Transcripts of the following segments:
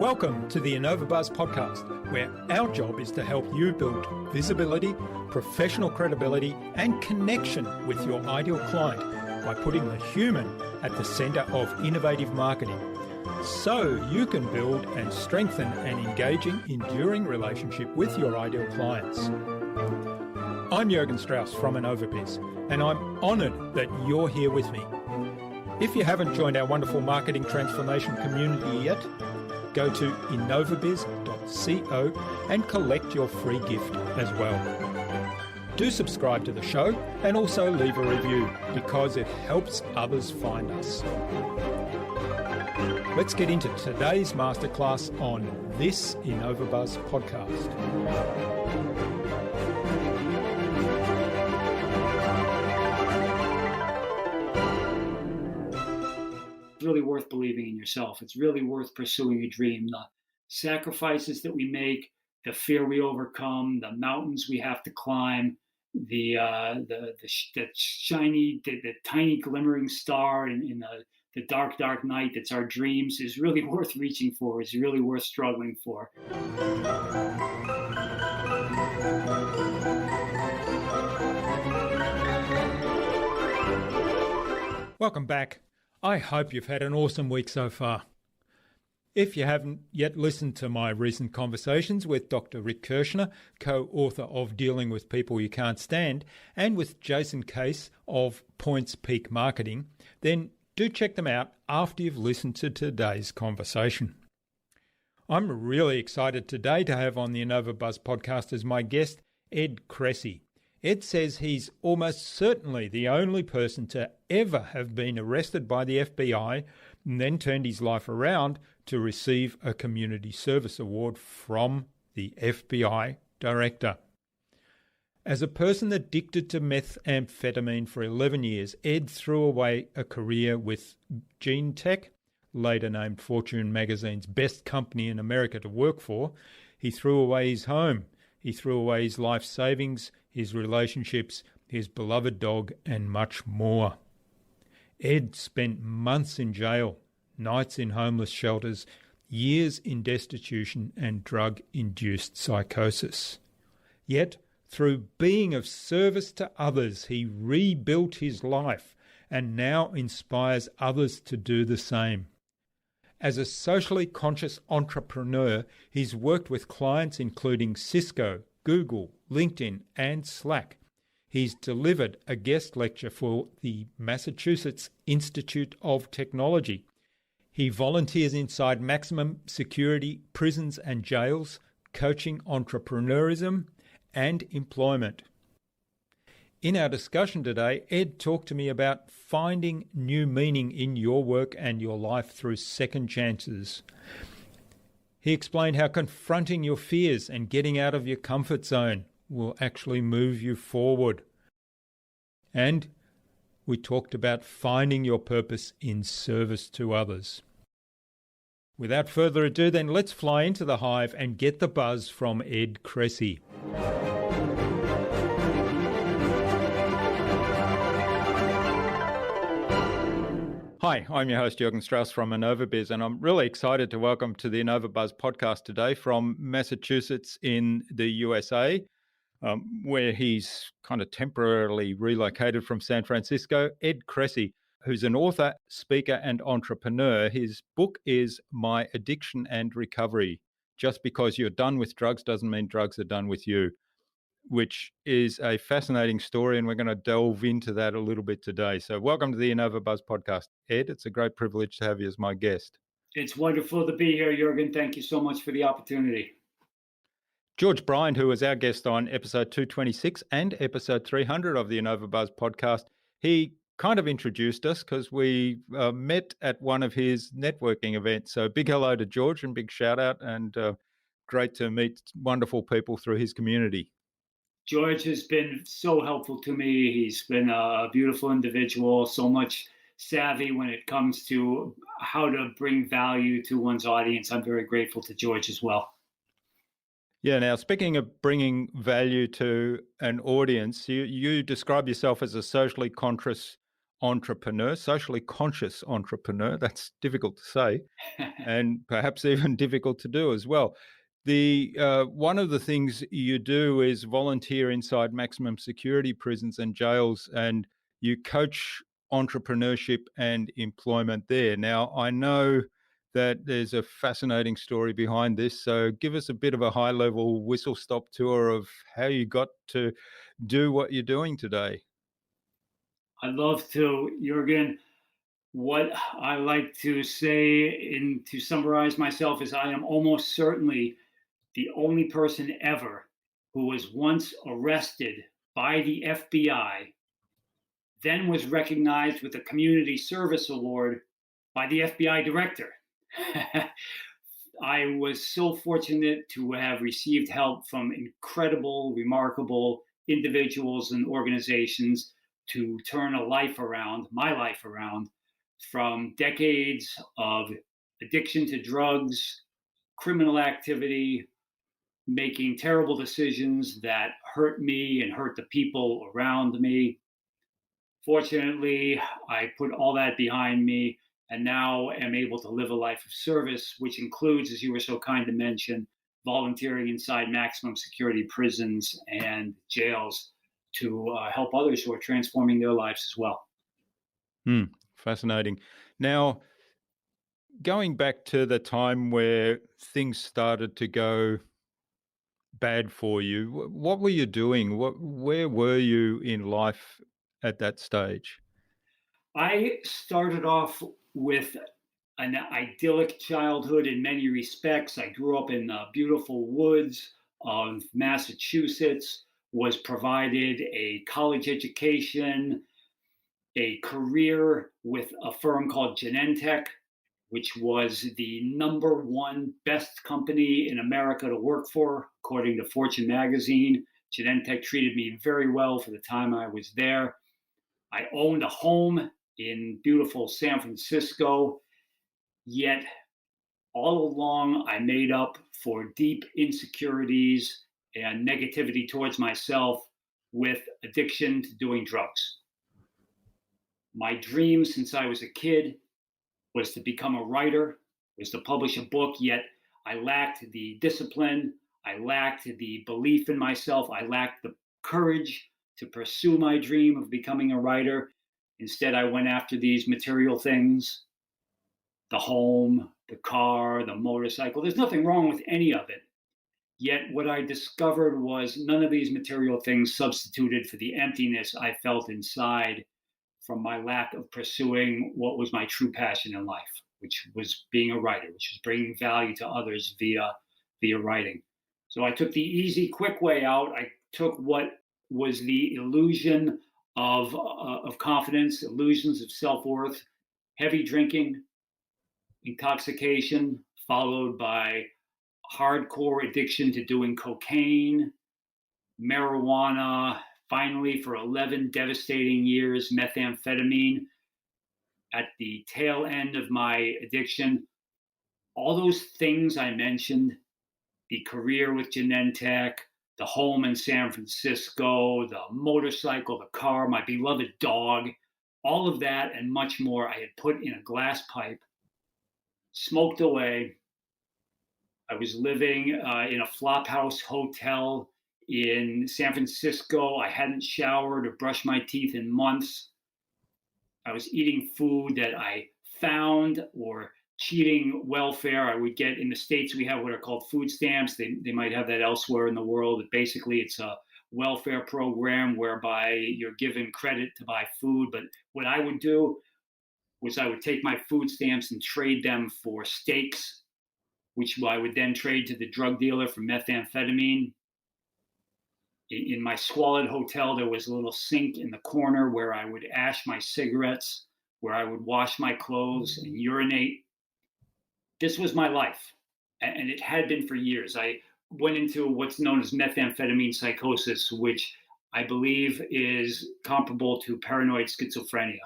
Welcome to the InnovaBuzz podcast, where our job is to help you build visibility, professional credibility, and connection with your ideal client by putting the human at the centre of innovative marketing, so you can build and strengthen an engaging, enduring relationship with your ideal clients. I'm Jürgen Strauss from InnovaBuzz, and I'm honoured that you're here with me. If you haven't joined our wonderful marketing transformation community yet, go to innovabiz.co and collect your free gift as well. Do subscribe to the show and also leave a review because it helps others find us. Let's get into today's masterclass on this InnovaBuzz podcast. It's really worth believing in yourself. It's really worth pursuing a dream. The sacrifices that we make, the fear we overcome, the mountains we have to climb, the tiny glimmering star in the dark night that's our dreams is really worth reaching for. Is really worth struggling for. Welcome back. I hope you've had an awesome week so far. If you haven't yet listened to my recent conversations with Dr. Rick Kirshner, co-author of Dealing with People You Can't Stand, and with Jason Case of Points Peak Marketing, then do check them out after you've listened to today's conversation. I'm really excited today to have on the InnovaBuzz podcast as my guest, Ed Kressy. Ed says he's almost certainly the only person to ever have been arrested by the FBI and then turned his life around to receive a community service award from the FBI director. As a person addicted to methamphetamine for 11 years, Ed threw away a career with Genentech, later named Fortune magazine's best company in America to work for. He threw away his home. He threw away his life savings, his relationships, his beloved dog, and much more. Ed spent months in jail, nights in homeless shelters, years in destitution and drug-induced psychosis. Yet, through being of service to others, he rebuilt his life and now inspires others to do the same. As a socially conscious entrepreneur, he's worked with clients including Cisco, Google, LinkedIn, and Slack. He's delivered a guest lecture for the Massachusetts Institute of Technology. He volunteers inside maximum security prisons and jails, coaching entrepreneurism and employment. In our discussion today, Ed talked to me about finding new meaning in your work and your life through second chances. He explained how confronting your fears and getting out of your comfort zone will actually move you forward. And we talked about finding your purpose in service to others. Without further ado, then let's fly into the hive and get the buzz from Ed Kressy. Hi, I'm your host Jürgen Strauss from InnovaBuzz, and I'm really excited to welcome to the InnovaBuzz podcast today from Massachusetts in the USA, where he's kind of temporarily relocated from San Francisco, Ed Kressy, who's an author, speaker, and entrepreneur. His book is My Addiction and Recovery. Just because you're done with drugs doesn't mean drugs are done with you, which is a fascinating story, and we're going to delve into that a little bit today. So welcome to the InnovaBuzz podcast. Ed, it's a great privilege to have you as my guest. It's wonderful to be here, Jürgen. Thank you so much for the opportunity. George Bryant, who was our guest on episode 226 and episode 300 of the InnovaBuzz podcast, he kind of introduced us because we met at one of his networking events. So big hello to George and big shout out, and great to meet wonderful people through his community. George has been so helpful to me. He's been a beautiful individual, so much savvy when it comes to how to bring value to one's audience. I'm very grateful to George as well. Yeah, now speaking of bringing value to an audience, you describe yourself as a socially conscious entrepreneur, socially conscious entrepreneur. That's difficult to say, and perhaps even difficult to do as well. The one of the things you do is volunteer inside maximum security prisons and jails, and you coach entrepreneurship and employment there. Now, I know that there's a fascinating story behind this, so give us a bit of a high-level whistle-stop tour of how you got to do what you're doing today. I'd love to, Jurgen. What I like to say, and to summarize myself, is I am almost certainly the only person ever who was once arrested by the FBI, then was recognized with a Community Service Award by the FBI director. I was so fortunate to have received help from incredible, remarkable individuals and organizations to turn a life around, my life around, from decades of addiction to drugs, criminal activity, making terrible decisions that hurt me and hurt the people around me. Fortunately, I put all that behind me and now am able to live a life of service, which includes, as you were so kind to mention, volunteering inside maximum security prisons and jails to help others who are transforming their lives as well. Fascinating. Now, going back to the time where things started to go bad for you, what were you doing? Where were you in life at that stage? I started off with an idyllic childhood in many respects. I grew up in the beautiful woods of Massachusetts, was provided a college education, a career with a firm called Genentech, which was the #1 best company in America to work for, according to Fortune magazine. Genentech treated me very well for the time I was there. I owned a home in beautiful San Francisco, yet all along I made up for deep insecurities and negativity towards myself with addiction to doing drugs. My dream since I was a kid was to become a writer, was to publish a book, yet I lacked the discipline, I lacked the belief in myself, I lacked the courage to pursue my dream of becoming a writer. Instead, I went after these material things, the home, the car, the motorcycle. There's nothing wrong with any of it. Yet what I discovered was none of these material things substituted for the emptiness I felt inside from my lack of pursuing what was my true passion in life, which was being a writer, which was bringing value to others via writing. So I took the easy, quick way out. I took what was the illusion of confidence, illusions of self-worth, heavy drinking, intoxication, followed by hardcore addiction to doing cocaine, marijuana, finally for 11 devastating years, methamphetamine. At the tail end of my addiction, all those things I mentioned, the career with Genentech, the home in San Francisco, the motorcycle, the car, my beloved dog, all of that and much more I had put in a glass pipe, smoked away. I was living in a flophouse hotel in San Francisco. I hadn't showered or brushed my teeth in months. I was eating food that I found or cheating welfare. I would get in the States, we have what are called food stamps. They might have that elsewhere in the world. But basically, it's a welfare program whereby you're given credit to buy food. But what I would do was I would take my food stamps and trade them for steaks, which I would then trade to the drug dealer for methamphetamine. In my squalid hotel, there was a little sink in the corner where I would ash my cigarettes, where I would wash my clothes and urinate. This was my life, and it had been for years. I went into what's known as methamphetamine psychosis, which I believe is comparable to paranoid schizophrenia.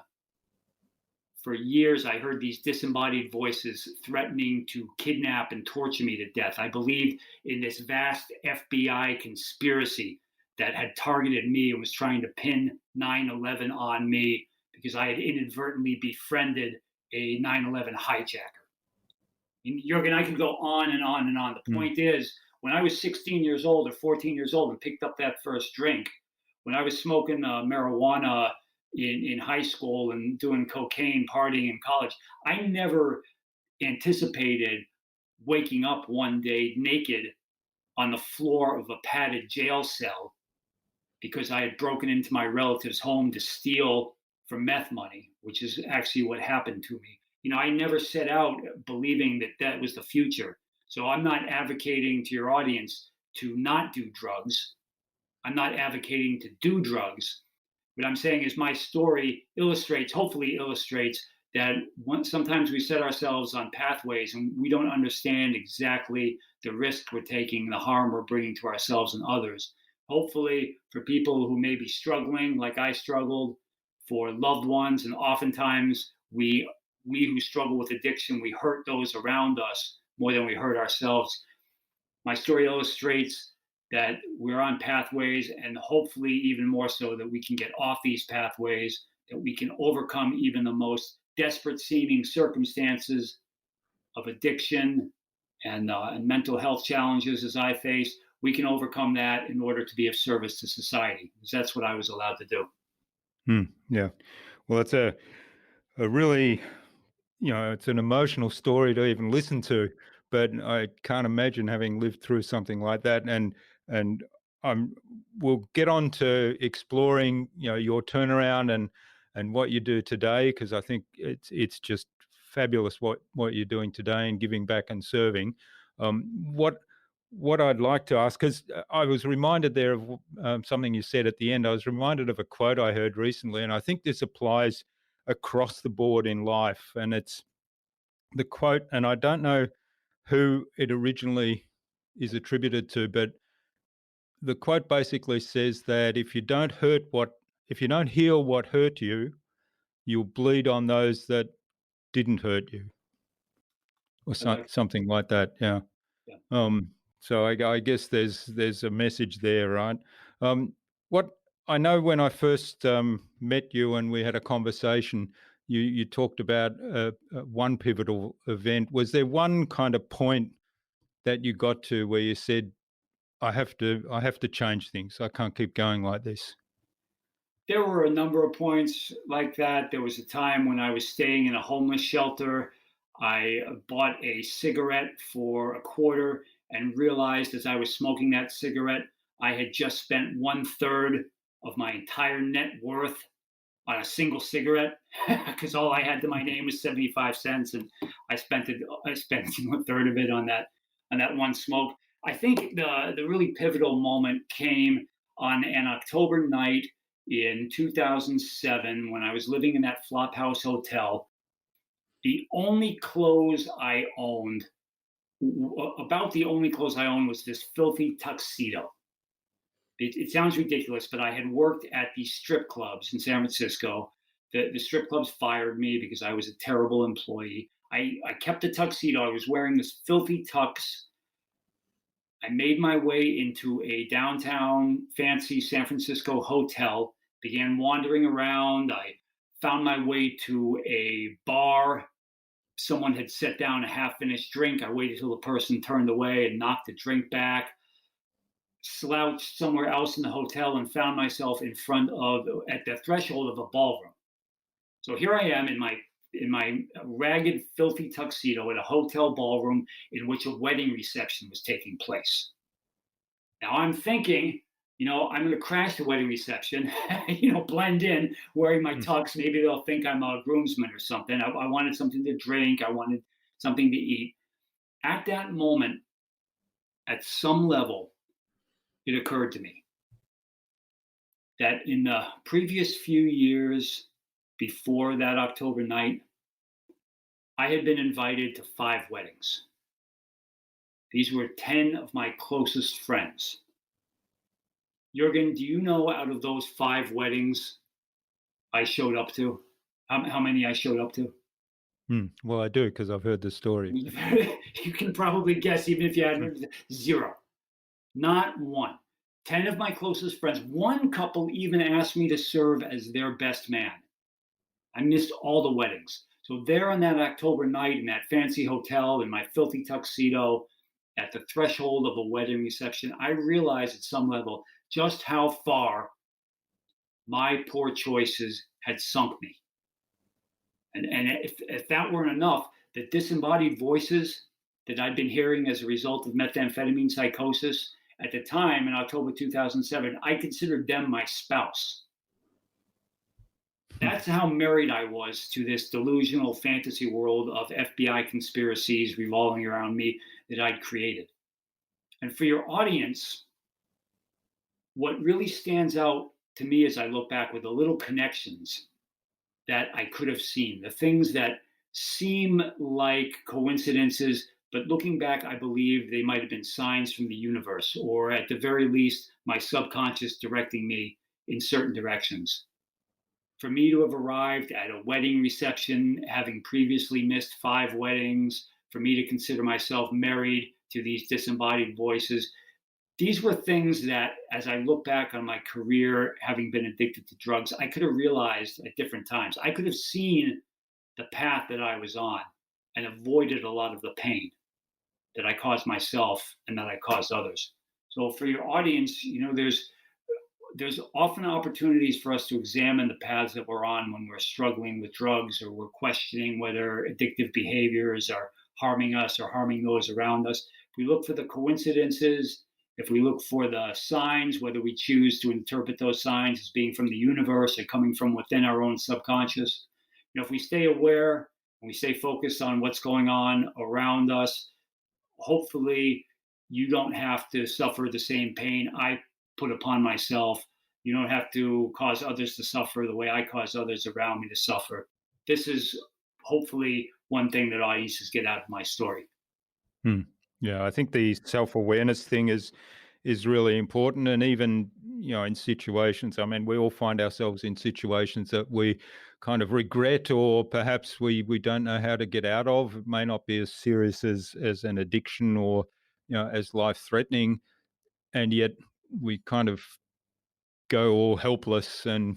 For years, I heard these disembodied voices threatening to kidnap and torture me to death. I believed in this vast FBI conspiracy that had targeted me and was trying to pin 9/11 on me because I had inadvertently befriended a 9/11 hijacker. And Jurgen, I could go on and on and on. The point is, when I was 16 years old or 14 years old and picked up that first drink, when I was smoking marijuana in high school and doing cocaine, partying in college, I never anticipated waking up one day naked on the floor of a padded jail cell because I had broken into my relative's home to steal for meth money, which is actually what happened to me. I never set out believing that that was the future. So I'm not advocating to your audience to not do drugs. I'm not advocating to do drugs. What I'm saying is my story hopefully illustrates that sometimes we set ourselves on pathways and we don't understand exactly the risk we're taking, the harm we're bringing to ourselves and others. Hopefully, for people who may be struggling, like I struggled, for loved ones, and oftentimes we who struggle with addiction, we hurt those around us more than we hurt ourselves. My story illustrates that we're on pathways, and hopefully even more so that we can get off these pathways, that we can overcome even the most desperate seeming circumstances of addiction and mental health challenges as I face. We can overcome that in order to be of service to society, because that's what I was allowed to do. Yeah. Well, it's a really, it's an emotional story to even listen to, but I can't imagine having lived through something like that. And we'll get on to exploring, your turnaround and what you do today, because I think it's just fabulous what you're doing today and giving back and serving. What I'd like to ask, because I was reminded there of something you said at the end. I was reminded of a quote I heard recently, and I think this applies across the board in life. And it's the quote, and I don't know who it originally is attributed to, but the quote basically says that if you don't heal what hurt you, you'll bleed on those that didn't hurt you, or something like that. Yeah. So I guess there's a message there, right? What I know, when I first met you and we had a conversation, you talked about one pivotal event. Was there one kind of point that you got to where you said, I have to change things. I can't keep going like this? There were a number of points like that. There was a time when I was staying in a homeless shelter. I bought a cigarette for $0.25 and realized as I was smoking that cigarette, I had just spent 1/3 of my entire net worth on a single cigarette, because all I had to my name was 75 cents, and I spent 1/3 of it on that one smoke. I think the really pivotal moment came on an October night in 2007 when I was living in that Flophouse Hotel. The only clothes I owned, about the only clothes I owned, was this filthy tuxedo. It sounds ridiculous, but I had worked at these strip clubs in San Francisco. The strip clubs fired me because I was a terrible employee. I kept the tuxedo. I was wearing this filthy tux. I made my way into a downtown fancy San Francisco hotel, began wandering around. I found my way to a bar. Someone had set down a half-finished drink. I waited till the person turned away and knocked the drink back, slouched somewhere else in the hotel, and found myself at the threshold of a ballroom. So here I am in my ragged, filthy tuxedo at a hotel ballroom in which a wedding reception was taking place. Now I'm thinking, I'm going to crash the wedding reception, blend in, wearing my tux. Maybe they'll think I'm a groomsman or something. I wanted something to drink. I wanted something to eat. At that moment, at some level, it occurred to me that in the previous few years before that October night, I had been invited to 5 weddings. These were 10 of my closest friends. Jurgen, do you know out of those 5 weddings I showed up to, how many I showed up to? Well, I do, because I've heard the story. You can probably guess, even if you hadn't. 0. Not one. 10 of my closest friends. One couple even asked me to serve as their best man. I missed all the weddings. So there on that October night in that fancy hotel in my filthy tuxedo at the threshold of a wedding reception, I realized at some level just how far my poor choices had sunk me. And if that weren't enough, the disembodied voices that I'd been hearing as a result of methamphetamine psychosis at the time in October 2007, I considered them my spouse. That's how married I was to this delusional fantasy world of FBI conspiracies revolving around me that I'd created. And for your audience, what really stands out to me as I look back with the little connections that I could have seen, the things that seem like coincidences, but looking back, I believe they might have been signs from the universe, or at the very least, my subconscious directing me in certain directions. For me to have arrived at a wedding reception, having previously missed 5 weddings, for me to consider myself married to these disembodied voices, these were things that, as I look back on my career, having been addicted to drugs, I could have realized at different times. I could have seen the path that I was on and avoided a lot of the pain that I caused myself and that I caused others. So for your audience, there's often opportunities for us to examine the paths that we're on when we're struggling with drugs, or we're questioning whether addictive behaviors are harming us or harming those around us. If we look for the coincidences, if we look for the signs, whether we choose to interpret those signs as being from the universe or coming from within our own subconscious, if we stay aware and we stay focused on what's going on around us, hopefully you don't have to suffer the same pain I put upon myself. You don't have to cause others to suffer the way I caused others around me to suffer. This is hopefully one thing that audiences get out of my story. Yeah, I think the self-awareness thing is really important, and even in situations. I mean, we all find ourselves in situations that we kind of regret, or perhaps we don't know how to get out of. It may not be as serious as an addiction, or as life-threatening, and yet we kind of go all helpless and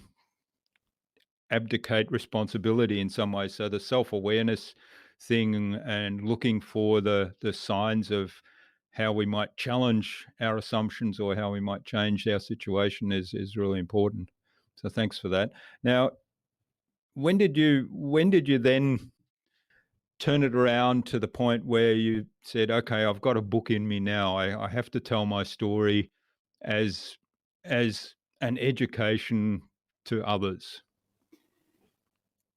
abdicate responsibility in some way. So the self-awareness thing and looking for the signs of how we might challenge our assumptions or how we might change our situation is really important. So thanks for that. Now, when did you then turn it around to the point where you said, okay, I've got a book in me now. I have to tell my story as an education to others?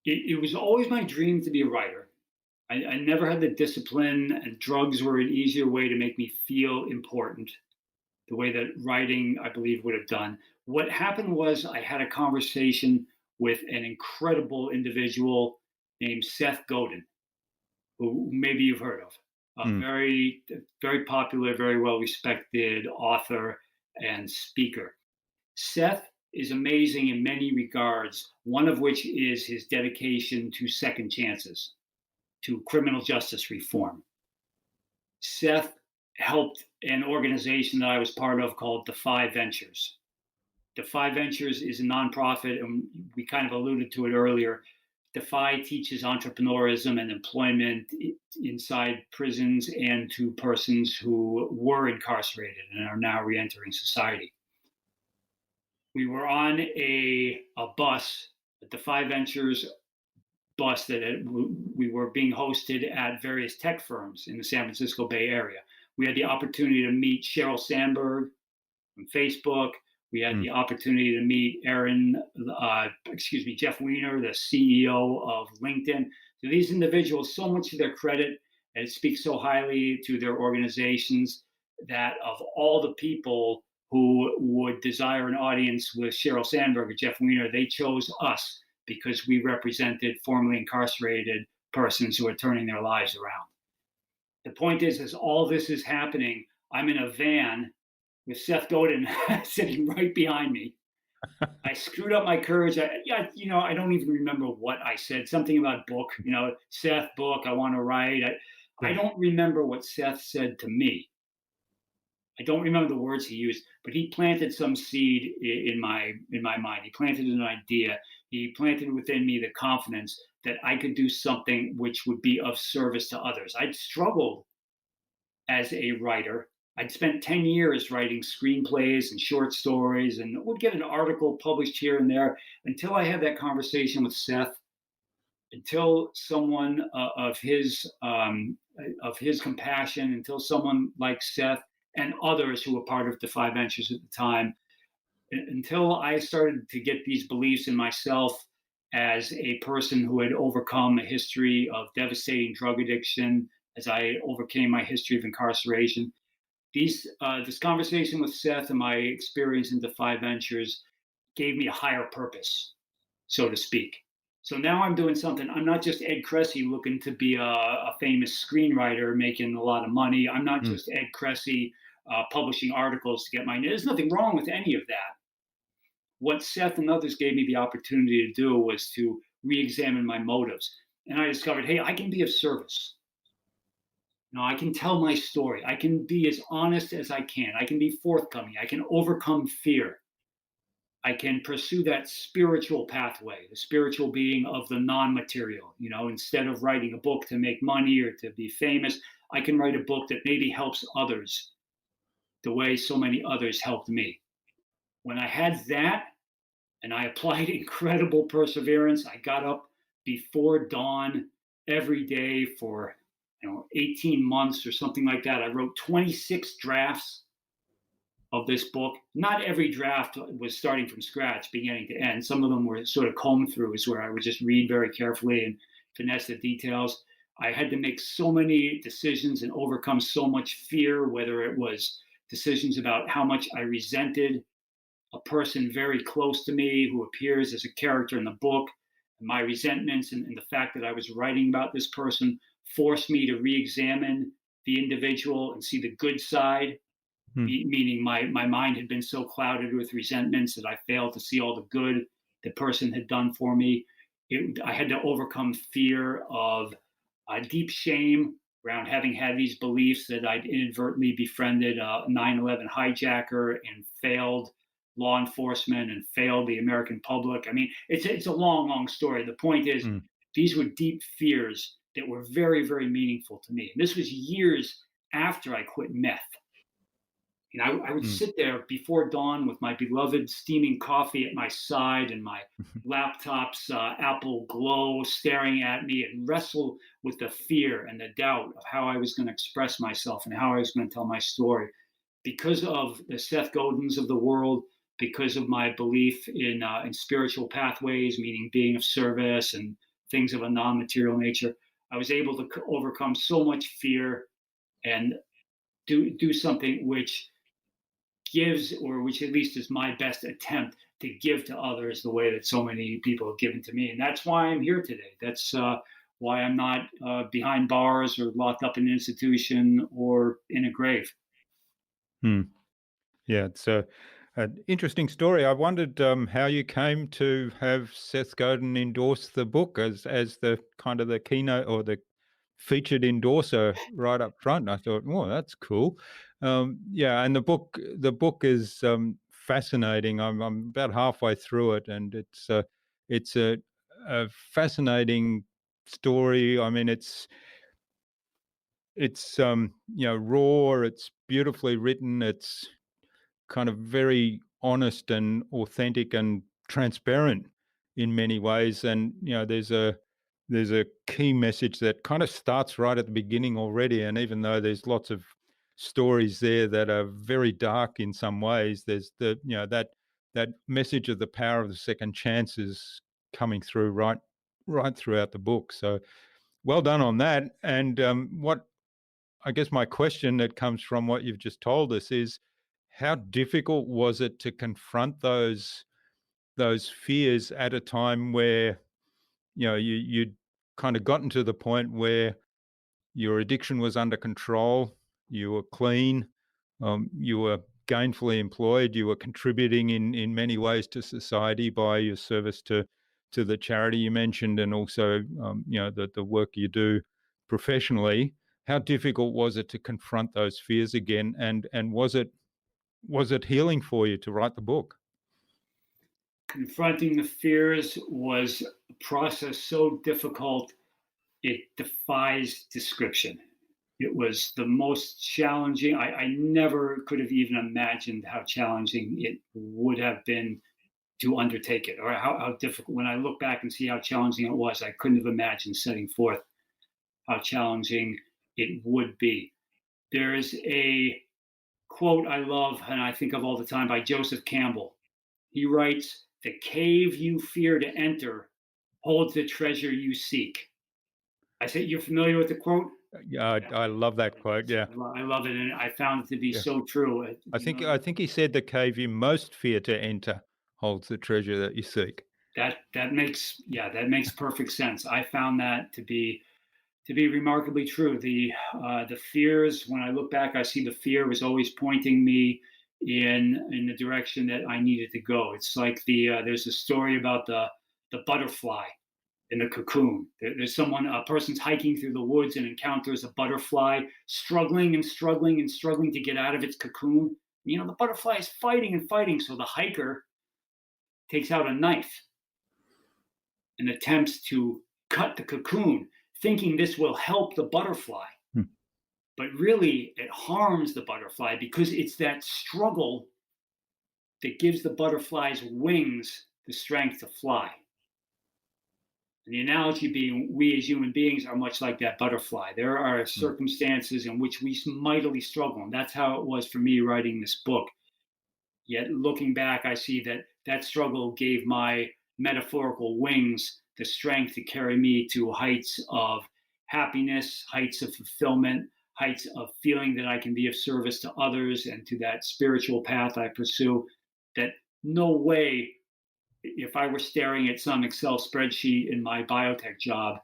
It was always my dream to be a writer. I never had the discipline, and drugs were an easier way to make me feel important, the way that writing, I believe, would have done. What happened was I had a conversation with an incredible individual named Seth Godin, who maybe you've heard of. A very, very popular, very well-respected author and speaker. Seth is amazing in many regards, one of which is his dedication to second chances, to criminal justice reform. Seth helped an organization that I was part of called Defy Ventures. Defy Ventures is a nonprofit, and we kind of alluded to it earlier. Defy teaches entrepreneurism and employment inside prisons and to persons who were incarcerated and are now reentering society. We were on a bus, a Defy Ventures bus, that we were being hosted at various tech firms in the San Francisco Bay Area. We had the opportunity to meet Sheryl Sandberg from Facebook. We had the opportunity to meet Jeff Weiner, the CEO of LinkedIn. So these individuals, so much to their credit, and it speaks so highly to their organizations, that of all the people who would desire an audience with Sheryl Sandberg or Jeff Weiner, they chose us because we represented formerly incarcerated persons who are turning their lives around. The point is, as all this is happening, I'm in a van with Seth Godin sitting right behind me. I screwed up my courage. I don't even remember what I said. Something about book, Seth, book, I want to write. I don't remember what Seth said to me. I don't remember the words he used, but he planted some seed in my mind. He planted an idea. He planted within me the confidence that I could do something which would be of service to others. I'd struggled as a writer. I'd spent 10 years writing screenplays and short stories and would get an article published here and there until I had that conversation with Seth, until someone of his compassion, until someone like Seth and others who were part of Defy Ventures at the time, until I started to get these beliefs in myself as a person who had overcome a history of devastating drug addiction, as I overcame my history of incarceration. This conversation with Seth and my experience in Defy Ventures gave me a higher purpose, so to speak. So now I'm doing something. I'm not just Ed Kressy looking to be a famous screenwriter making a lot of money. I'm not just Ed Kressy publishing articles to get my. There's nothing wrong with any of that. What Seth and others gave me the opportunity to do was to re-examine my motives, and I discovered, hey, I can be of service. I can tell my story. I can be as honest as I can. I can be forthcoming. I can overcome fear. I can pursue that spiritual pathway, the spiritual being of the non-material. Instead of writing a book to make money or to be famous, I can write a book that maybe helps others the way so many others helped me. When I had that and I applied incredible perseverance, I got up before dawn every day for 18 months or something like that. I wrote 26 drafts of this book. Not every draft was starting from scratch, beginning to end. Some of them were sort of combed throughs where I would just read very carefully and finesse the details. I had to make so many decisions and overcome so much fear, whether it was decisions about how much I resented a person very close to me who appears as a character in the book. And my resentments and the fact that I was writing about this person forced me to re-examine the individual and see the good side. Meaning my mind had been so clouded with resentments that I failed to see all the good the person had done for me. I had to overcome fear of deep shame around having had these beliefs that I'd inadvertently befriended a 9/11 hijacker and failed law enforcement and failed the American public. I mean, it's a long, long story. The point is, these were deep fears that were very, very meaningful to me. And this was years after I quit meth. I would sit there before dawn with my beloved steaming coffee at my side and my laptop's Apple Glow staring at me and wrestle with the fear and the doubt of how I was going to express myself and how I was going to tell my story. Because of the Seth Godins of the world, because of my belief in spiritual pathways, meaning being of service and things of a non-material nature, I was able to overcome so much fear and do something which gives, or which at least is my best attempt to give to others the way that so many people have given to me. And that's why I'm here today. That's why I'm not behind bars or locked up in an institution or in a grave. Yeah, it's an interesting story. I wondered how you came to have Seth Godin endorse the book as the kind of the keynote or the featured endorser right up front. I thought, oh, that's cool. Yeah, and the book is fascinating. I'm about halfway through it, and it's a fascinating story. I mean, it's raw. It's beautifully written. It's kind of very honest and authentic and transparent in many ways. And there's a key message that kind of starts right at the beginning already. And even though there's lots of stories there that are very dark in some ways, there's that message of the power of the second chances coming through right throughout the book. So well done on that. And what I guess my question that comes from what you've just told us is, how difficult was it to confront those fears at a time where you'd kind of gotten to the point where your addiction was under control, you were clean, you were gainfully employed, you were contributing in many ways to society by your service to the charity you mentioned, and also the work you do professionally. How difficult was it to confront those fears again? And was it healing for you to write the book? Confronting the fears was a process so difficult, it defies description. It was the most challenging. I never could have even imagined how challenging it would have been to undertake it, or how difficult. When I look back and see how challenging it was, I couldn't have imagined setting forth how challenging it would be. There is a quote I love and I think of all the time by Joseph Campbell. He writes, "The cave you fear to enter holds the treasure you seek." I said, you're familiar with the quote? Yeah, I love that quote. Yeah, I love it, and I found it to be yeah. so true. I think he said the cave you most fear to enter holds the treasure that you seek. That makes perfect sense. I found that to be remarkably true. The fears, when I look back, I see the fear was always pointing me in the direction that I needed to go. It's like there's a story about the butterfly in the cocoon. There's a person's hiking through the woods and encounters a butterfly, struggling and struggling and struggling to get out of its cocoon. The butterfly is fighting and fighting, so the hiker takes out a knife and attempts to cut the cocoon, thinking this will help the butterfly. Hmm. But really, it harms the butterfly because it's that struggle that gives the butterfly's wings the strength to fly. And the analogy being, we as human beings are much like that butterfly. There are circumstances in which we mightily struggle, and that's how it was for me writing this book. Yet looking back, I see that struggle gave my metaphorical wings the strength to carry me to heights of happiness, heights of fulfillment, heights of feeling that I can be of service to others, and to that spiritual path I pursue that no way, if I were staring at some Excel spreadsheet in my biotech job,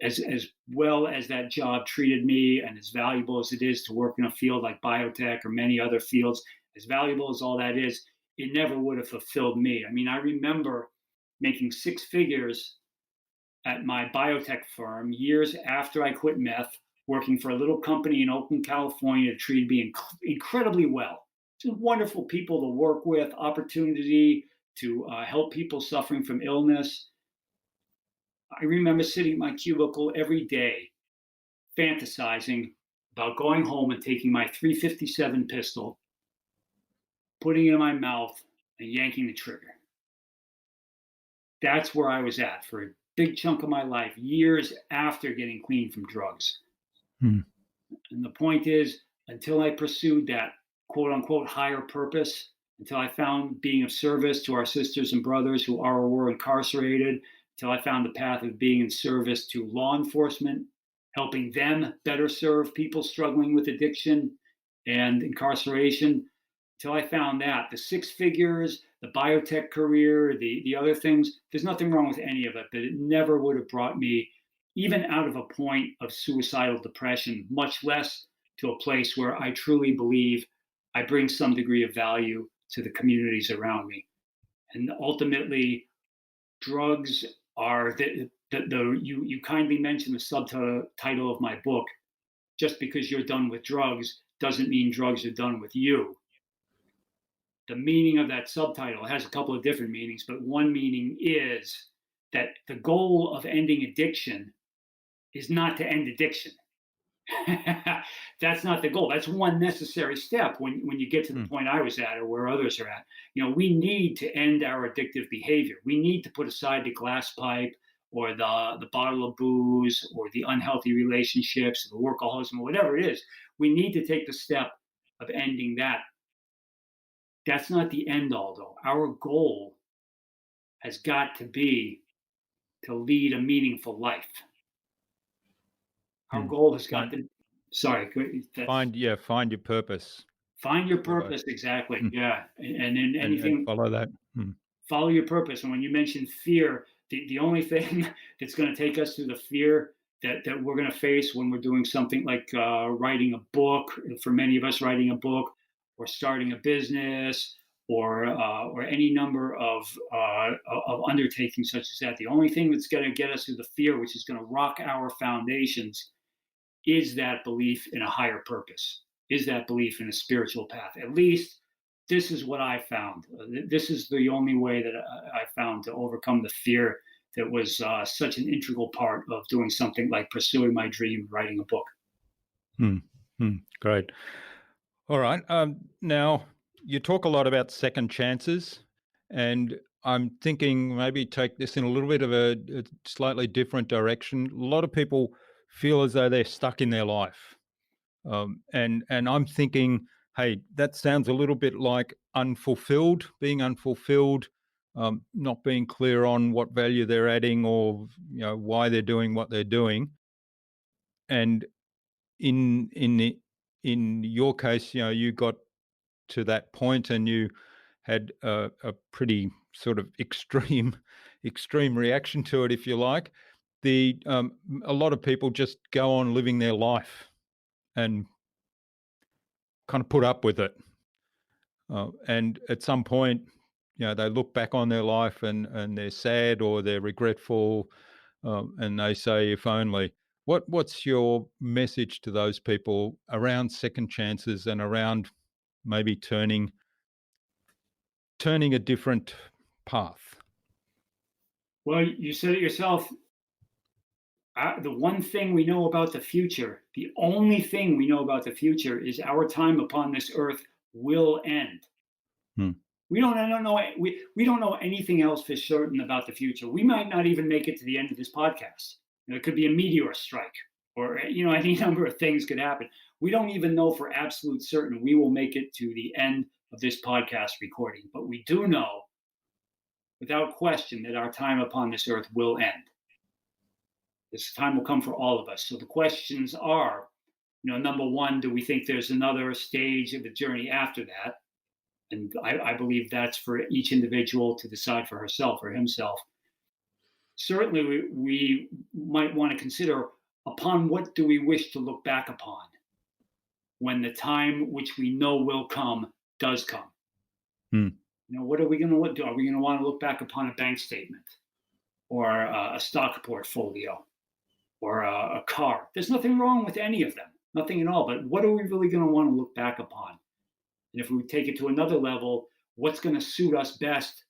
as well as that job treated me, and as valuable as it is to work in a field like biotech or many other fields, as valuable as all that is, it never would have fulfilled me. I mean, I remember making six figures at my biotech firm years after I quit meth, working for a little company in Oakland, California, that treated me incredibly well. Just wonderful people to work with, opportunity to help people suffering from illness. I remember sitting in my cubicle every day, fantasizing about going home and taking my .357 pistol, putting it in my mouth, and yanking the trigger. That's where I was at for a big chunk of my life, years after getting clean from drugs. Hmm. And the point is, until I pursued that quote unquote higher purpose, until I found being of service to our sisters and brothers who are or were incarcerated, until I found the path of being in service to law enforcement, helping them better serve people struggling with addiction and incarceration, until I found that, the six figures, the biotech career, the other things, there's nothing wrong with any of it, but it never would have brought me even out of a point of suicidal depression, much less to a place where I truly believe I bring some degree of value to the communities around me. And ultimately, drugs are you kindly mentioned the subtitle of my book. Just because you're done with drugs doesn't mean drugs are done with you. The meaning of that subtitle has a couple of different meanings, but one meaning is that the goal of ending addiction is not to end addiction. That's not the goal. That's one necessary step when you get to the point I was at, or where others are at. We need to end our addictive behavior. We need to put aside the glass pipe, or the bottle of booze, or the unhealthy relationships, or the workaholism, or whatever it is. We need to take the step of ending that. That's not the end all, though. Our goal has got to be to lead a meaningful life. Our goal has got to, find your purpose. Find your purpose, exactly. Yeah. And then anything, and follow that. Follow your purpose. And when you mention fear, the only thing that's going to take us through the fear that we're going to face when we're doing something like writing a book, for many of us writing a book, or starting a business, or any number of undertakings such as that, the only thing that's going to get us through the fear, which is going to rock our foundations, is that belief in a higher purpose, is that belief in a spiritual path. At least this is what I found. This is the only way that I found to overcome the fear that was such an integral part of doing something like pursuing my dream, writing a book. Great. All right. Now, you talk a lot about second chances, and I'm thinking maybe take this in a little bit of a slightly different direction. A lot of people feel as though they're stuck in their life. And I'm thinking, hey, that sounds a little bit like being unfulfilled, not being clear on what value they're adding or why they're doing what they're doing. And in your case, you got to that point and you had a pretty sort of extreme reaction to it, if you like. A lot of people just go on living their life and kind of put up with it. And at some point, they look back on their life and they're sad or they're regretful, and they say, if only. What's your message to those people around second chances and around maybe turning a different path? Well, you said it yourself. The one thing we know about the future, the only thing we know about the future, is our time upon this earth will end. We don't know anything else for certain about the future. We might not even make it to the end of this podcast. It could be a meteor strike, or any number of things could happen. We don't even know for absolute certain we will make it to the end of this podcast recording, but we do know without question that our time upon this earth will end. This time will come for all of us. So the questions are, number one, do we think there's another stage of the journey after that? And I believe that's for each individual to decide for herself or himself. Certainly, we might want to consider, upon what do we wish to look back upon when the time which we know will come does come? What are we going to do? Are we going to want to look back upon a bank statement or a stock portfolio or a car? There's nothing wrong with any of them, nothing at all. But what are we really going to want to look back upon? And if we take it to another level, what's going to suit us best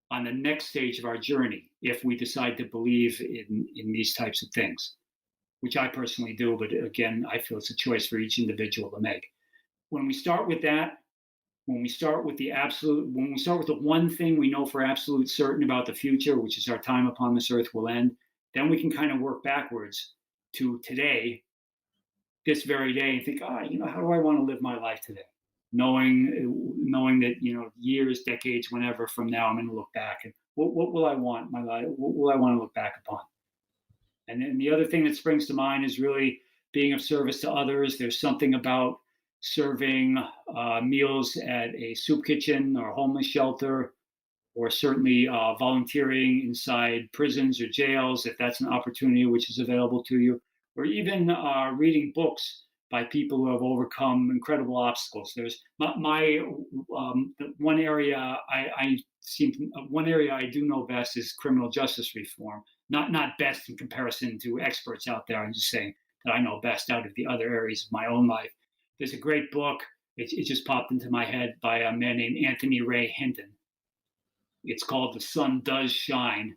on the next stage of our journey if we decide to believe in these types of things, which I personally do. But again, I feel it's a choice for each individual to make. When we start with that, when we start with the one thing we know for absolute certain about the future, which is our time upon this earth will end, then we can kind of work backwards to today, this very day, and think, how do I want to live my life today? Knowing that years, decades, whenever from now, I'm going to look back and what will I want my life? What will I want to look back upon? And then the other thing that springs to mind is really being of service to others. There's something about serving meals at a soup kitchen or a homeless shelter, or certainly volunteering inside prisons or jails, if that's an opportunity which is available to you, or even reading books by people who have overcome incredible obstacles. There's one area I do know best is criminal justice reform. Not best in comparison to experts out there. I'm just saying that I know best out of the other areas of my own life. There's a great book. It just popped into my head by a man named Anthony Ray Hinton. It's called The Sun Does Shine.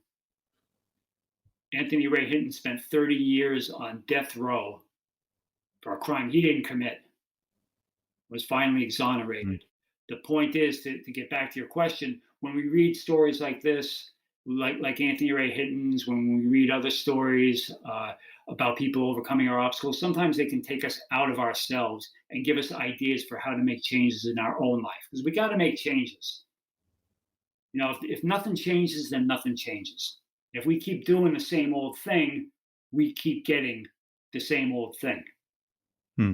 Anthony Ray Hinton spent 30 years on death row for a crime he didn't commit, was finally exonerated. The point is, to get back to your question, when we read stories like this, like Anthony Ray Hinton's, when we read other stories about people overcoming our obstacles, sometimes they can take us out of ourselves and give us ideas for how to make changes in our own life, because we got to make changes. If nothing changes, then nothing changes. If we keep doing the same old thing, we keep getting the same old thing.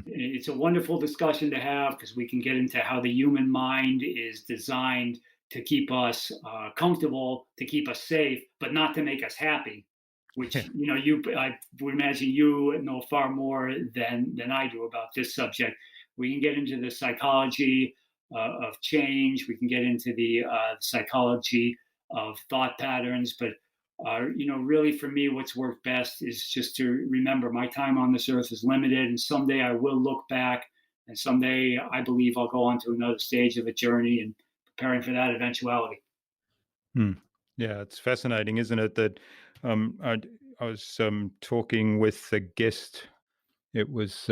It's a wonderful discussion to have, because we can get into how the human mind is designed to keep us comfortable, to keep us safe, but not to make us happy, which, I would imagine you know far more than I do about this subject. We can get into the psychology of change. We can get into the psychology of thought patterns, but Really for me, what's worked best is just to remember my time on this earth is limited, and someday I will look back, and someday I believe I'll go on to another stage of a journey and preparing for that eventuality. Hmm. Yeah, it's fascinating, isn't it? That I was talking with a guest. It was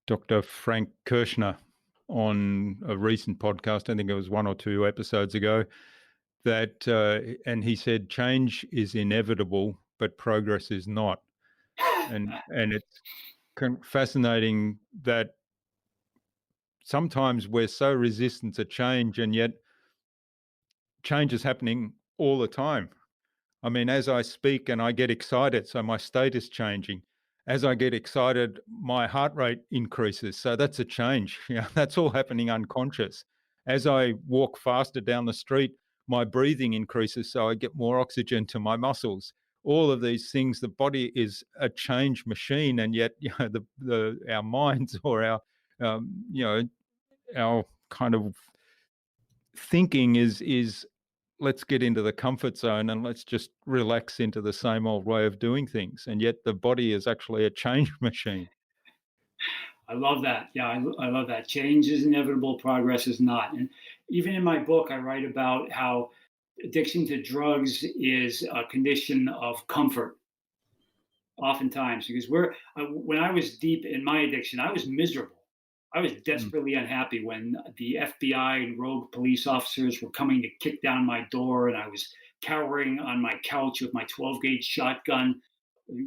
Dr. Frank Kirschner on a recent podcast. I think it was 1 or 2 episodes ago. That and he said change is inevitable, but progress is not. And it's fascinating that sometimes we're so resistant to change, and yet change is happening all the time. I mean, as I speak and I get excited, so my state is changing. As I get excited, my heart rate increases. So that's a change. That's all happening unconscious. As I walk faster down the street, my breathing increases, so I get more oxygen to my muscles. All of these things, the body is a change machine, and yet, our minds or our kind of thinking is let's get into the comfort zone and let's just relax into the same old way of doing things. And yet the body is actually a change machine. I love that. Yeah, I love that. Change is inevitable, progress is not. And even in my book, I write about how addiction to drugs is a condition of comfort, oftentimes, because when I was deep in my addiction, I was miserable. I was Mm, desperately unhappy when the FBI and rogue police officers were coming to kick down my door, and I was cowering on my couch with my 12 gauge shotgun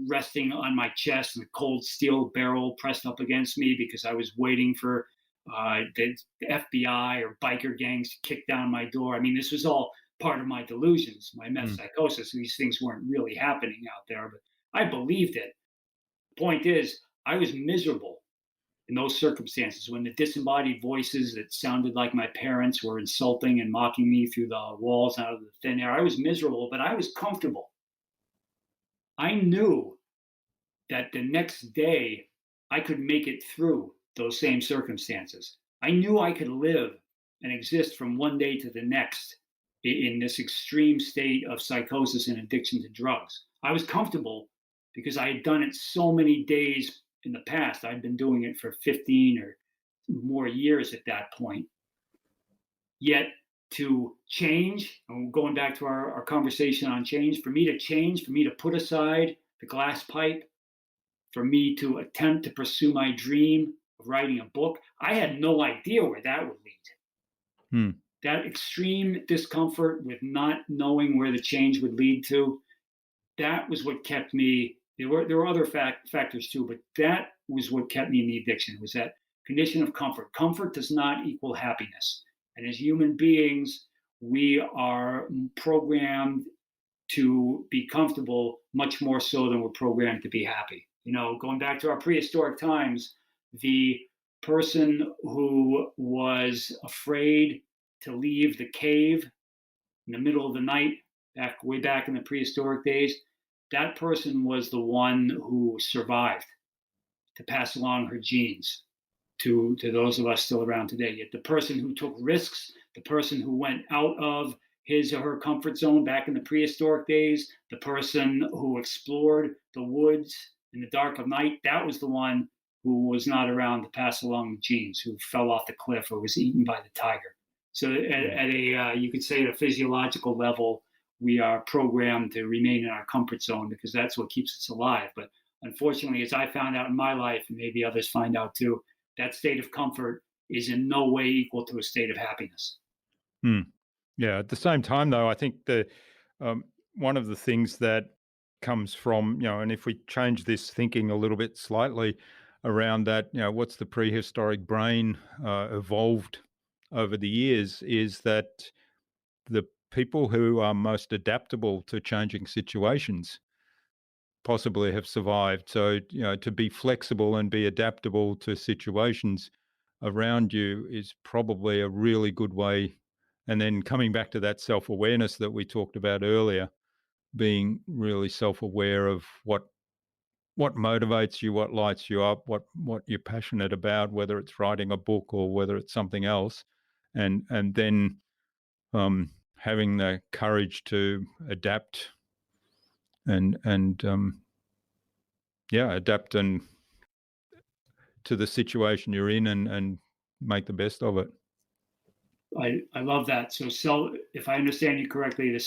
resting on my chest and a cold steel barrel pressed up against me because I was waiting for the FBI or biker gangs to kick down my door. I mean, this was all part of my delusions, my meth mm, psychosis. These things weren't really happening out there, but I believed it. Point is, I was miserable in those circumstances when the disembodied voices that sounded like my parents were insulting and mocking me through the walls out of the thin air. I was miserable, but I was comfortable. I knew that the next day I could make it through those same circumstances. I knew I could live and exist from one day to the next in this extreme state of psychosis and addiction to drugs. I was comfortable because I had done it so many days in the past. I'd been doing it for 15 or more years at that point. Yet to change, and going back to our conversation on change, for me to change, for me to put aside the glass pipe, for me to attempt to pursue my dream of writing a book, I had no idea where that would lead. mm, That extreme discomfort with not knowing where the change would lead to, that was what kept me. There were other factors too, but that was what kept me in the addiction. Was that condition of comfort? Comfort does not equal happiness, and as human beings, we are programmed to be comfortable much more so than we're programmed to be happy. Going back to our prehistoric times, the person who was afraid to leave the cave in the middle of the night, way back in the prehistoric days, that person was the one who survived to pass along her genes to those of us still around today. Yet the person who took risks, the person who went out of his or her comfort zone back in the prehistoric days, the person who explored the woods in the dark of night, that was the one who was not around to pass along the genes, who fell off the cliff or was eaten by the tiger. So mm. at a you could say at a physiological level, we are programmed to remain in our comfort zone because that's what keeps us alive. But unfortunately, as I found out in my life, and maybe others find out too, that state of comfort is in no way equal to a state of happiness. Mm. Yeah. At the same time, though, I think one of the things that comes from, and if we change this thinking a little bit slightly around that, what's the prehistoric brain evolved over the years is that the people who are most adaptable to changing situations possibly have survived. So, to be flexible and be adaptable to situations around you is probably a really good way. And then coming back to that self awareness that we talked about earlier, being really self aware of what motivates you, what lights you up, what you're passionate about, whether it's writing a book or whether it's something else, and then having the courage to adapt and adapt and to the situation you're in and make the best of it. I love that. So if I understand you correctly,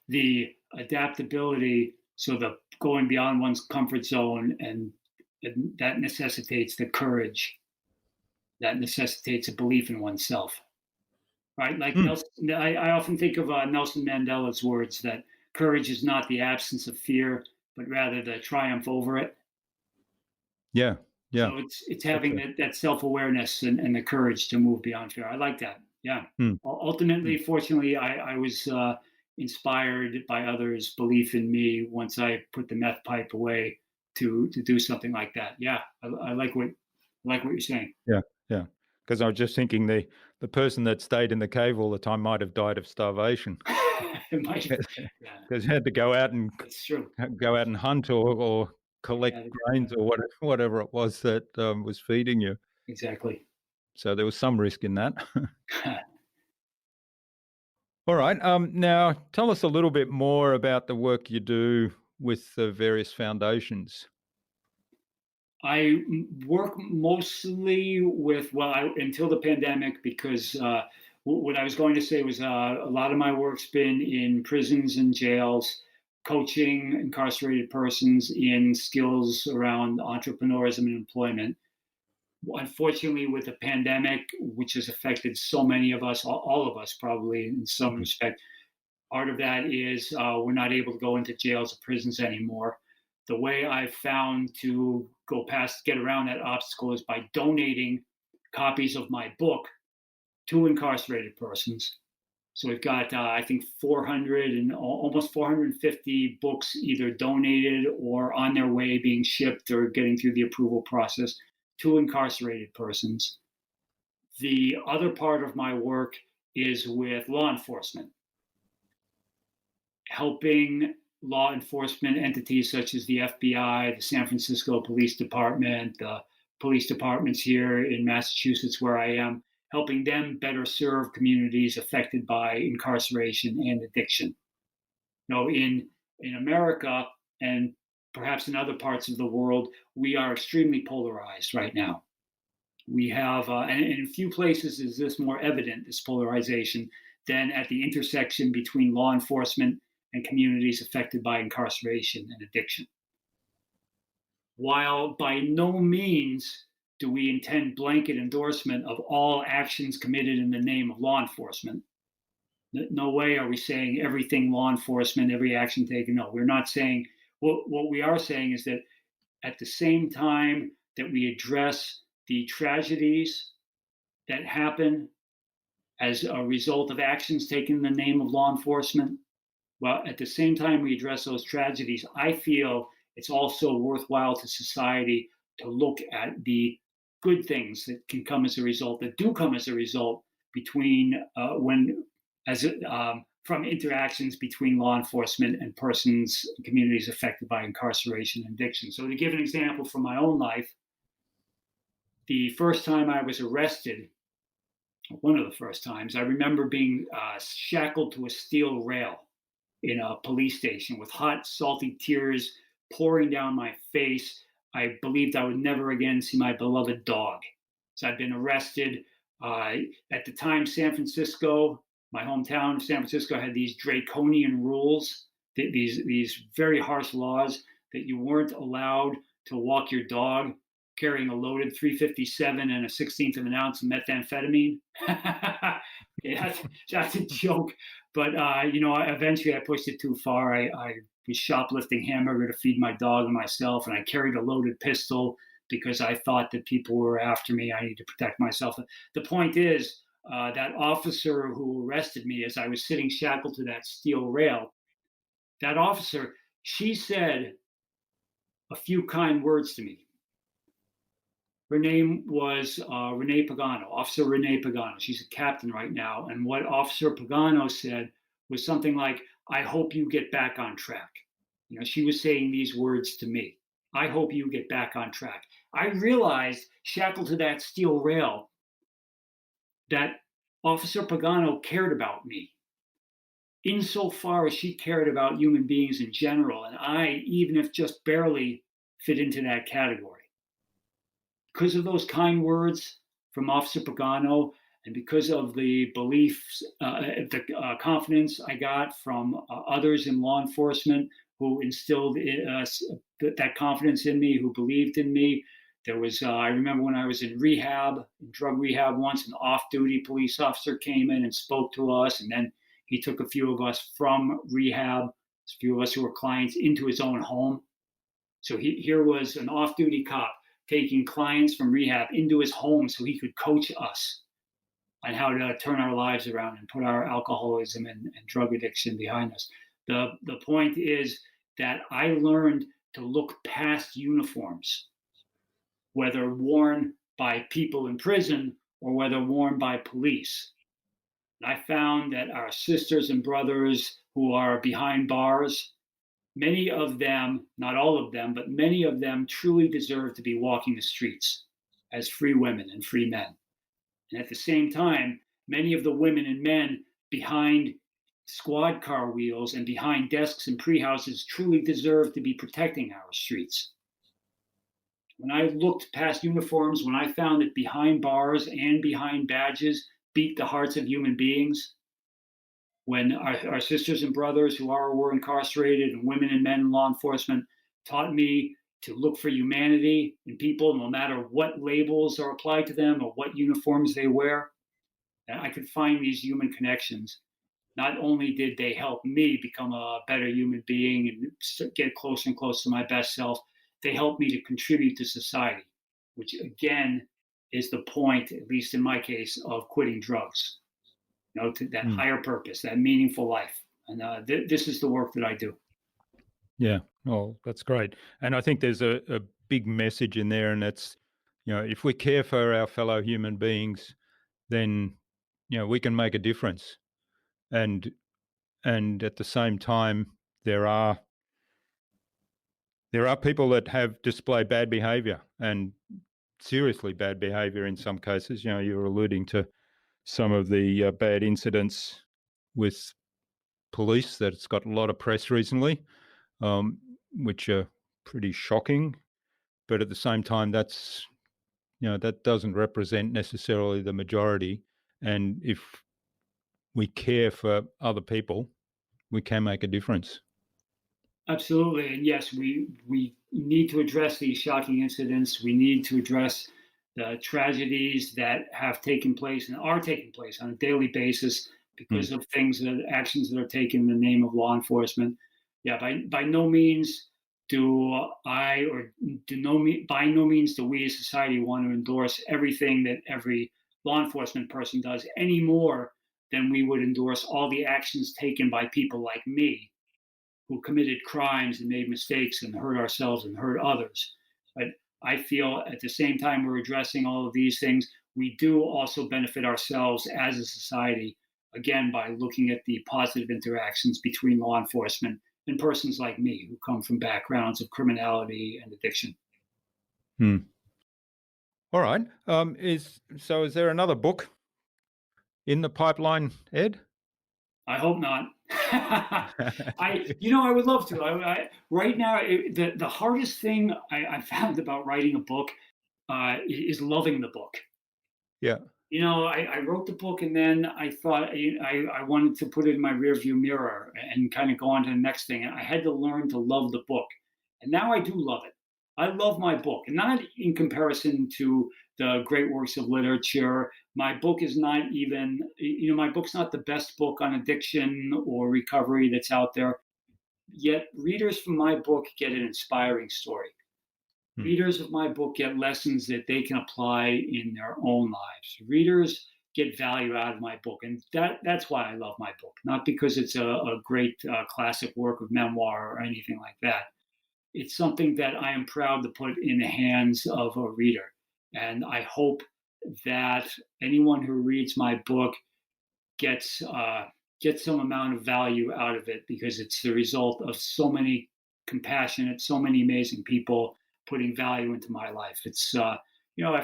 the adaptability, so the going beyond one's comfort zone, and that necessitates the courage, that necessitates a belief in oneself, right? Like Nelson, I often think of Nelson Mandela's words that courage is not the absence of fear, but rather the triumph over it. Yeah. So it's having that self-awareness and the courage to move beyond fear. I like that. Yeah. Ultimately, fortunately, I was inspired by others' belief in me once I put the meth pipe away to do something like that. Yeah, I like what you're saying. Yeah. Because I was just thinking the person that stayed in the cave all the time might have died of starvation. It might, because you had to go out and hunt or collect grains or whatever it was that was feeding you. Exactly. So there was some risk in that. All right. Now, tell us a little bit more about the work you do with the various foundations. I work mostly with, until the pandemic, because what I was going to say was a lot of my work's been in prisons and jails, coaching incarcerated persons in skills around entrepreneurism and employment. Unfortunately, with the pandemic, which has affected so many of us, all of us probably in some respect, part of that is we're not able to go into jails or prisons anymore. The way I've found to get around that obstacle is by donating copies of my book to incarcerated persons. So we've got, I think, 400 and almost 450 books either donated or on their way being shipped or getting through the approval process to incarcerated persons. The other part of my work is with law enforcement, helping law enforcement entities such as the FBI, the San Francisco Police Department, the police departments here in Massachusetts where I am, helping them better serve communities affected by incarceration and addiction. In America and perhaps in other parts of the world, we are extremely polarized right now. We have, and in a few places is this more evident, this polarization, than at the intersection between law enforcement and communities affected by incarceration and addiction. While by no means do we intend blanket endorsement of all actions committed in the name of law enforcement, no way are we saying everything law enforcement, every action taken. No, we're not saying. What we are saying is that at the same time that we address the tragedies that happen as a result of actions taken in the name of law enforcement, at the same time we address those tragedies, I feel it's also worthwhile to society to look at the good things that can come as a result, that do come as a result between from interactions between law enforcement and persons, communities affected by incarceration and addiction. So to give an example from my own life, the first time I was arrested, one of the first times, I remember being shackled to a steel rail in a police station with hot, salty tears pouring down my face. I believed I would never again see my beloved dog. So I'd been arrested. At the time, San Francisco, my hometown of San Francisco, had these draconian rules, these very harsh laws that you weren't allowed to walk your dog carrying a loaded 357 and a 1/16 of an ounce of methamphetamine. Yeah, that's a joke. But, eventually I pushed it too far. I was shoplifting hamburger to feed my dog and myself, and I carried a loaded pistol because I thought that people were after me. I needed to protect myself. The point is, that officer who arrested me as I was sitting shackled to that steel rail, that officer, she said a few kind words to me. Her name was Renee Pagano, Officer Renee Pagano. She's a captain right now. And what Officer Pagano said was something like, I hope you get back on track. She was saying these words to me. I hope you get back on track. I realized, shackled to that steel rail, that Officer Pagano cared about me. insofar as she cared about human beings in general. And I, even if just barely, fit into that category. Because of those kind words from Officer Pagano, and because of the beliefs, the confidence I got from others in law enforcement who instilled that confidence in me, who believed in me. There was, I remember when I was in drug rehab once, an off-duty police officer came in and spoke to us, and then he took a few of us from rehab, a few of us who were clients, into his own home. So here was an off-duty cop taking clients from rehab into his home so he could coach us on how to turn our lives around and put our alcoholism and drug addiction behind us. The point is that I learned to look past uniforms, whether worn by people in prison or whether worn by police. And I found that our sisters and brothers who are behind bars, many of them, not all of them, but many of them truly deserve to be walking the streets as free women and free men. And at the same time, many of the women and men behind squad car wheels and behind desks in pre-houses truly deserve to be protecting our streets. When I looked past uniforms, when I found that behind bars and behind badges beat the hearts of human beings, when our sisters and brothers who were incarcerated and women and men in law enforcement taught me to look for humanity in people, no matter what labels are applied to them or what uniforms they wear, and I could find these human connections. Not only did they help me become a better human being and get closer and closer to my best self, they helped me to contribute to society, which again is the point, at least in my case, of quitting drugs. To that higher purpose, that meaningful life. And this is the work that I do. Yeah, oh, that's great. And I think there's a big message in there, and that's, if we care for our fellow human beings, then, we can make a difference. And at the same time, there are people that have displayed bad behavior, and seriously bad behavior in some cases. You're alluding to some of the bad incidents with police that's got a lot of press recently, which are pretty shocking. But at the same time, that's, that doesn't represent necessarily the majority. And if we care for other people, we can make a difference. Absolutely. And yes, we need to address these shocking incidents. We need to address the tragedies that have taken place and are taking place on a daily basis because of actions that are taken in the name of law enforcement. Yeah, by no means do I, or by no means do we as society want to endorse everything that every law enforcement person does any more than we would endorse all the actions taken by people like me who committed crimes and made mistakes and hurt ourselves and hurt others. But I feel at the same time we're addressing all of these things, we do also benefit ourselves as a society, again, by looking at the positive interactions between law enforcement and persons like me who come from backgrounds of criminality and addiction. All right. Is there another book in the pipeline, Ed? I hope not. I would love to. Right now, the hardest thing I found about writing a book is loving the book. Yeah. I wrote the book and then I thought I wanted to put it in my rearview mirror and kind of go on to the next thing. And I had to learn to love the book. And now I do love it. I love my book, and not in comparison to the great works of literature. My book is not even, my book's not the best book on addiction or recovery that's out there. Yet readers from my book get an inspiring story. Readers of my book get lessons that they can apply in their own lives. Readers get value out of my book. And that's why I love my book, not because it's a great classic work of memoir or anything like that. It's something that I am proud to put in the hands of a reader. And I hope that anyone who reads my book gets some amount of value out of it, because it's the result of so many compassionate, so many amazing people putting value into my life. It's, I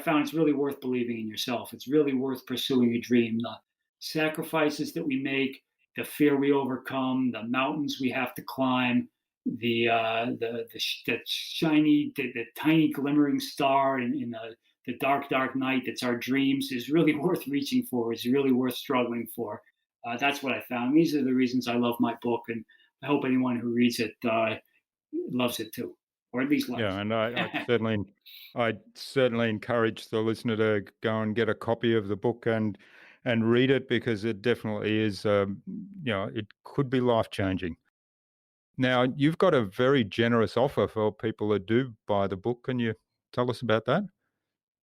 found it's really worth believing in yourself. It's really worth pursuing a dream. The sacrifices that we make the fear we overcome, the mountains we have to climb, the shiny, the tiny glimmering star in the dark, dark night that's our dreams is really worth reaching for, is really worth struggling for. That's what I found. These are the reasons I love my book, and I hope anyone who reads it loves it too, or at least Yeah, loves and it. I certainly encourage the listener to go and get a copy of the book and read it, because it definitely is. It could be life changing. Now, you've got a very generous offer for people that do buy the book. Can you tell us about that?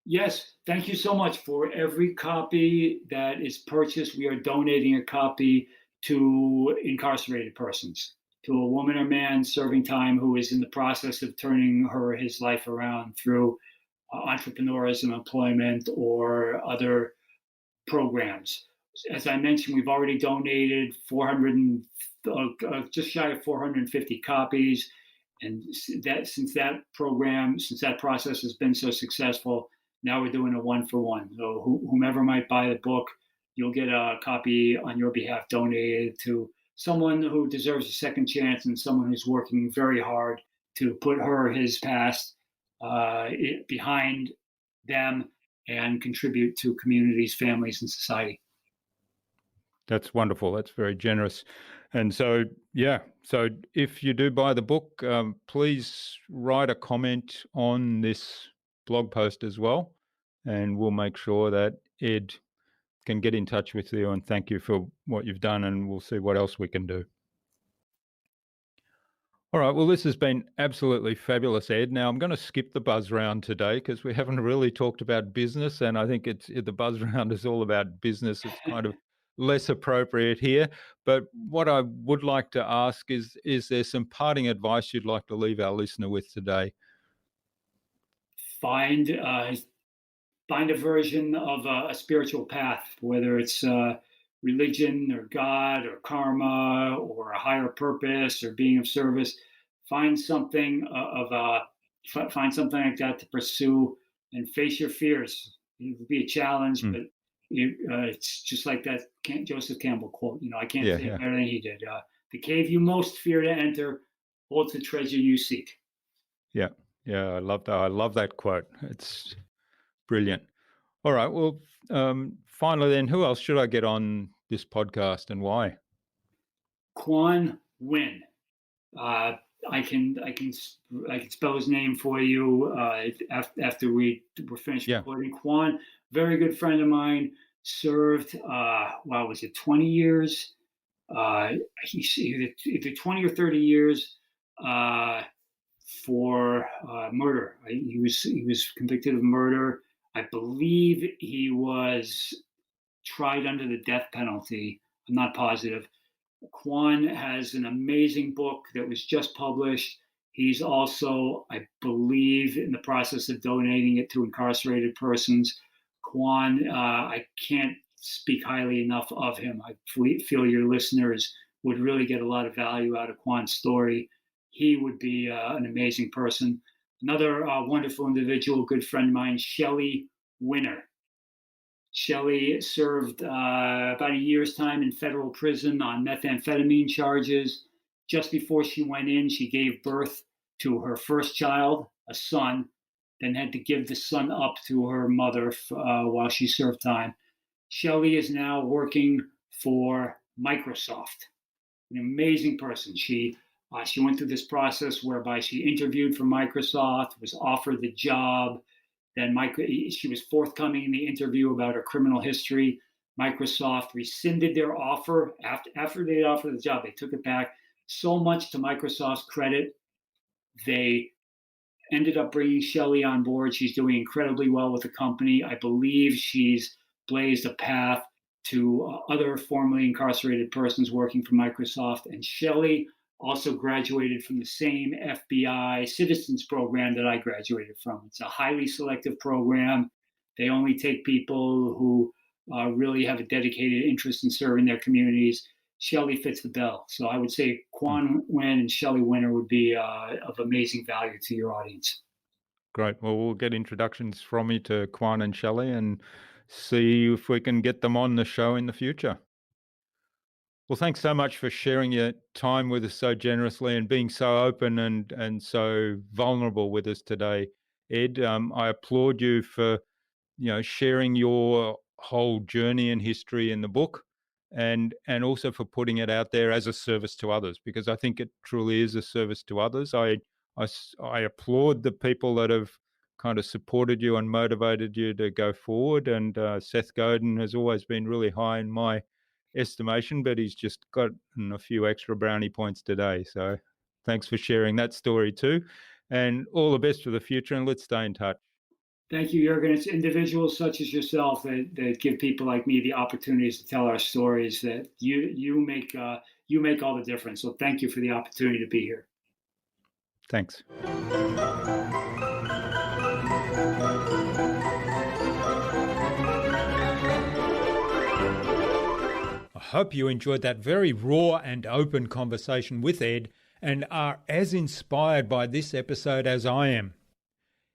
Yes, thank you so much. For every copy that is purchased, we are donating a copy to incarcerated persons, to a woman or man serving time who is in the process of turning his life around through entrepreneurism, employment, or other programs. As I mentioned, we've already donated 400 just shy of 450 copies, and since that process has been so successful, now we're doing a one for one. So whomever might buy the book, you'll get a copy on your behalf donated to someone who deserves a second chance and someone who's working very hard to put her or his past behind them and contribute to communities, families, and society. That's wonderful. That's very generous. And so, yeah, so if you do buy the book, please write a comment on this blog post as well, and we'll make sure that Ed can get in touch with you and thank you for what you've done, and we'll see what else we can do. All right. Well, this has been absolutely fabulous, Ed. Now, I'm going to skip the buzz round today because we haven't really talked about business, and I think the buzz round is all about business. It's kind of less appropriate here. But what I would like to ask is there some parting advice you'd like to leave our listener with today? Find find a version of a spiritual path, whether it's religion or God or karma or a higher purpose or being of service. Find something find something like that to pursue and face your fears. It will be a challenge, but it's just like that Joseph Campbell quote. I can't say it better than he did. The cave you most fear to enter holds the treasure you seek. Yeah, I love that. I love that quote. It's brilliant. All right. Well, finally, then, who else should I get on this podcast and why? Quan Nguyen. I can spell his name for you after we're finished recording. Quan, very good friend of mine, served was it 20 years? He's either 20 or 30 years for murder. He was convicted of murder. I believe he was tried under the death penalty. I'm not positive. Quan has an amazing book that was just published. He's also, I believe, in the process of donating it to incarcerated persons. Quan, I can't speak highly enough of him. I feel your listeners would really get a lot of value out of Quan's story. He would be an amazing person. Another wonderful individual, good friend of mine, Shelley Winner. Shelley served about a year's time in federal prison on methamphetamine charges. Just before she went in, she gave birth to her first child, a son, then had to give the son up to her mother while she served time. Shelley is now working for Microsoft, an amazing person. She went through this process whereby she interviewed for Microsoft, was offered the job. Then she was forthcoming in the interview about her criminal history. Microsoft rescinded their offer after they offered the job. They took it back. So much to Microsoft's credit, they ended up bringing Shelley on board. She's doing incredibly well with the company. I believe she's blazed a path to other formerly incarcerated persons working for Microsoft. And Shelley also graduated from the same FBI citizens program that I graduated from. It's a highly selective program. They only take people who really have a dedicated interest in serving their communities. Shelley fits the bill. So I would say Quan Nguyen and Shelley Winner would be of amazing value to your audience. Great. Well, we'll get introductions from you to Quan and Shelley and see if we can get them on the show in the future. Well, thanks so much for sharing your time with us so generously and being so open and so vulnerable with us today, Ed. I applaud you for sharing your whole journey and history in the book, and also for putting it out there as a service to others, because I think it truly is a service to others. I applaud the people that have kind of supported you and motivated you to go forward. And Seth Godin has always been really high in my estimation, but he's just gotten a few extra brownie points today. So thanks for sharing that story too. And all the best for the future, and let's stay in touch. Thank you, Jürgen. It's individuals such as yourself that give people like me the opportunities to tell our stories. That you make all the difference. So thank you for the opportunity to be here. Thanks. I hope you enjoyed that very raw and open conversation with Ed and are as inspired by this episode as I am.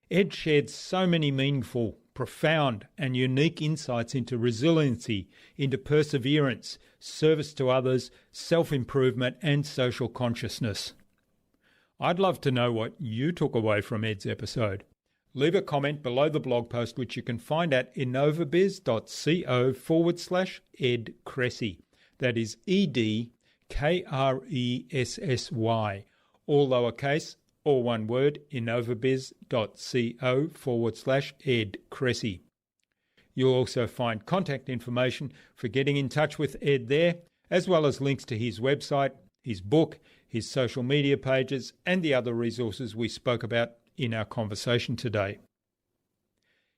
Ed shared so many meaningful, profound and unique insights into resiliency, into perseverance, service to others, self-improvement and social consciousness. I'd love to know what you took away from Ed's episode. Leave a comment below the blog post, which you can find at innovabiz.co/Ed Kressy. That is EDKRESSY, all lowercase, all one word, innovabiz.co/Ed Kressy. You'll also find contact information for getting in touch with Ed there, as well as links to his website, his book, his social media pages, and the other resources we spoke about in our conversation today.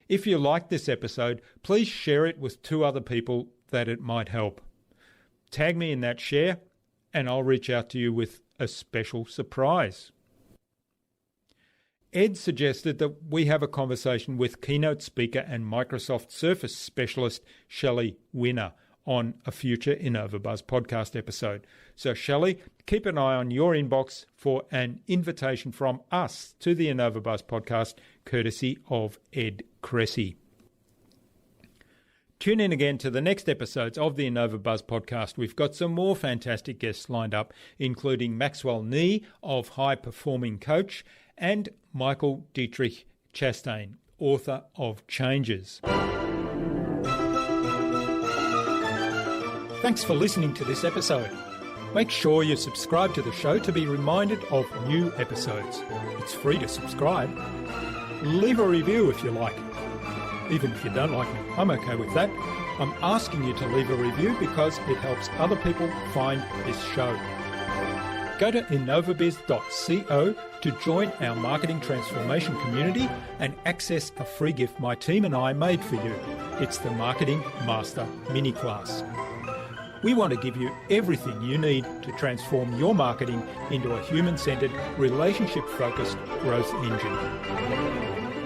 If you liked this episode, please share it with 2 other people that it might help. Tag me in that share, and I'll reach out to you with a special surprise. Ed suggested that we have a conversation with keynote speaker and Microsoft Surface specialist Shelley Winner on a future InnovaBuzz podcast episode. So Shelley, keep an eye on your inbox for an invitation from us to the InnovaBuzz podcast, courtesy of Ed Kressy. Tune in again to the next episodes of the InnovaBuzz podcast. We've got some more fantastic guests lined up, including Maxwell Nee of High Performing Coach and Michael Dietrich Chastain, author of Changes. Thanks for listening to this episode. Make sure you subscribe to the show to be reminded of new episodes. It's free to subscribe. Leave a review if you like. Even if you don't like me, I'm okay with that. I'm asking you to leave a review because it helps other people find this show. Go to innovabiz.co to join our marketing transformation community and access a free gift my team and I made for you. It's the Marketing Master Mini Class. We want to give you everything you need to transform your marketing into a human-centered, relationship-focused growth engine.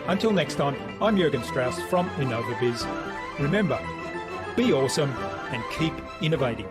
Until next time, I'm Jürgen Strauss from InnovaBiz. Remember, be awesome and keep innovating.